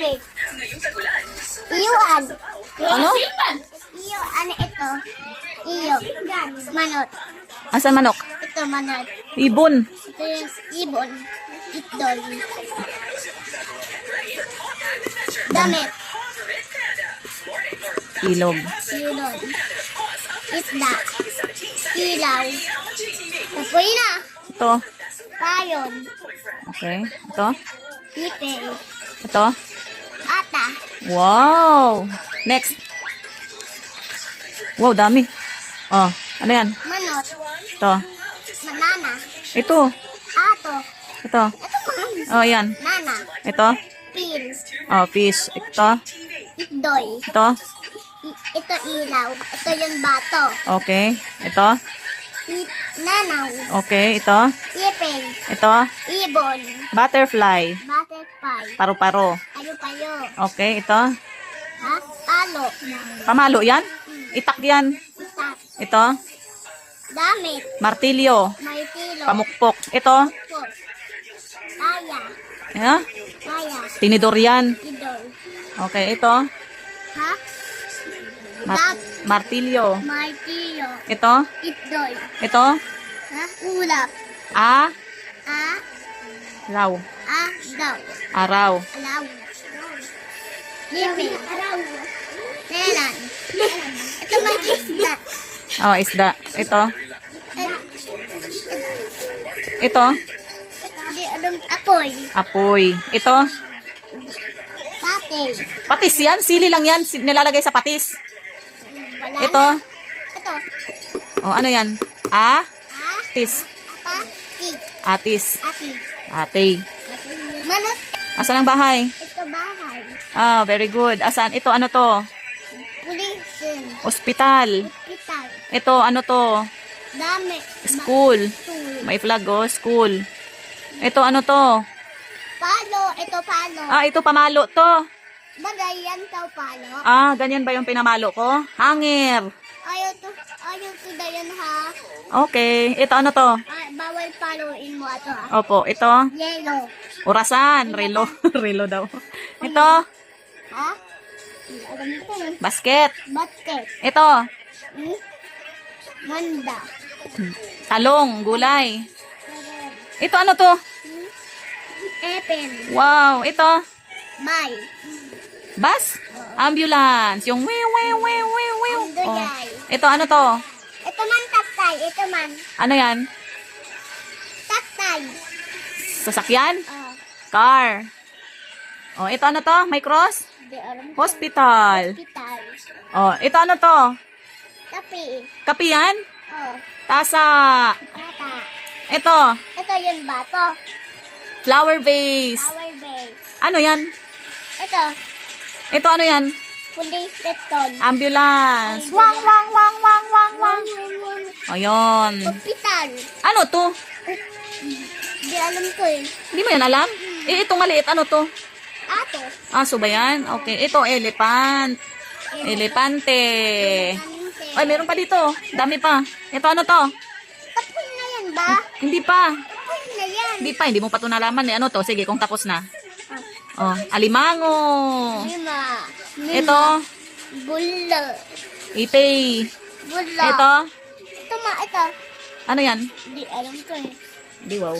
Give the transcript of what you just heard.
Ipit. Iyuan. Ano? Iyo, ano ito? Iyo. Manot. Asan manok? Ito manot. Ibon. Ito yung ibon. Itdol. Damit. Ilog. Silon. Isda. Ilaw. Tapoy na. Ito. Payon. Okay. Ito. Ipil. Ito. Ata. Wow. Next. Wow, dami. Oh, ano yan? Manot. Ito. Manana. Ito. Ato. Ito. Ito man. Oh, yan. Nana. Ito. Pil. Oh, fish. Ito. Itdoy. Ito. Ito ilaw. Ito yung bato. Okay. Ito. Nanaw. Okay. Ito. Ipil. Ito. Ibon. Butterfly. Butterfly. Paru-paro. Payo-payo. Okay. Ito. Ha? Talo. Pamalo yan? Itak yan. Itak. Ito. Damit. Martilyo. Martilo. Pamukpok. Ito. Pok. Kaya. Yeah? Kaya. Tinidor yan. Idol. Okay. Ito. Ha? Mar- martilyo. Martilyo. Ito. Itdoy. Ito. Ha? Ulap. A. A. Raw. A. Daw. Araw. Alaw. Ipil. Araw. Lelan. Ito may isda. Oh, isda. Ito. Ito. Hindi, anong apoy. Apoy. Ito. Pate. Patis yan. Sili lang yan. Nilalagay sa patis. Wala Ito. na. Ito. Oh, ano yan? A. A. Tis. Apa. Tig. Atis. Ati. Ate. Manot. Asan ang bahay? Ito bahay. Ah, very good. Asan? Ito, ano to? Pulisin. Hospital. Hospital. Ito, ano to? Dami. School. Tool. May flag, oh. School. Ito, ano to? Palo. Ito palo. Ah, ito, pamalo to. Bagayan daw palo. Ah, ganyan ba yung pinamalo ko? Hangir. Ayaw to dayan ha. Okay. Ito, ano to? Ay, bawal paluin mo ato ha. Opo, ito. Yellow. Orasan. Relo. Relo daw. Ito. Ha? Alam mo to. Basket. Basket. Ito. Hmm? Manda. Talong. Gulay. Ito, ano to? Epin. Wow. Ito. May. Bus. Ambulance. Yung wiw, wiw, wiw, wiw, wiw. Oh. Andugay. Ito, ano to? Ito man taktay. Ito man. Ano yan? Taktay. Sasakyan? Oh. Car. Oh, ito ano to? May cross? Di alam ko. Hospital. Hospital. Oh, ito ano to? Tapi. Kape yan? Oh. Tasa. Tata. Ito. Ito yung bato. Flower vase. Our base. Ano yan? Ito. Ito ano yan? Police peton. Ambulance. Wang, wang, wang, wang, wang, wang. Ayun. Hospital. Ano to? Di alam ko eh. Hindi mo yan alam? Eh, itong maliit. Ano to? Ato. Aso ba yan? Okay. Ito, elephant. Elepante. Ay, meron pa dito. Dami pa. Ito ano to? Tapos na yan ba? Hindi pa. Tapos na yan. Hindi pa. Hindi mo pa ito nalaman. Eh. Ano to? Sige, kung tapos na. Oh, alimango. Lima. Ito. Bulo. Ipay. Bulo. Ito. Ito ma, ito. Ano yan? Di alam ko eh. Di wow.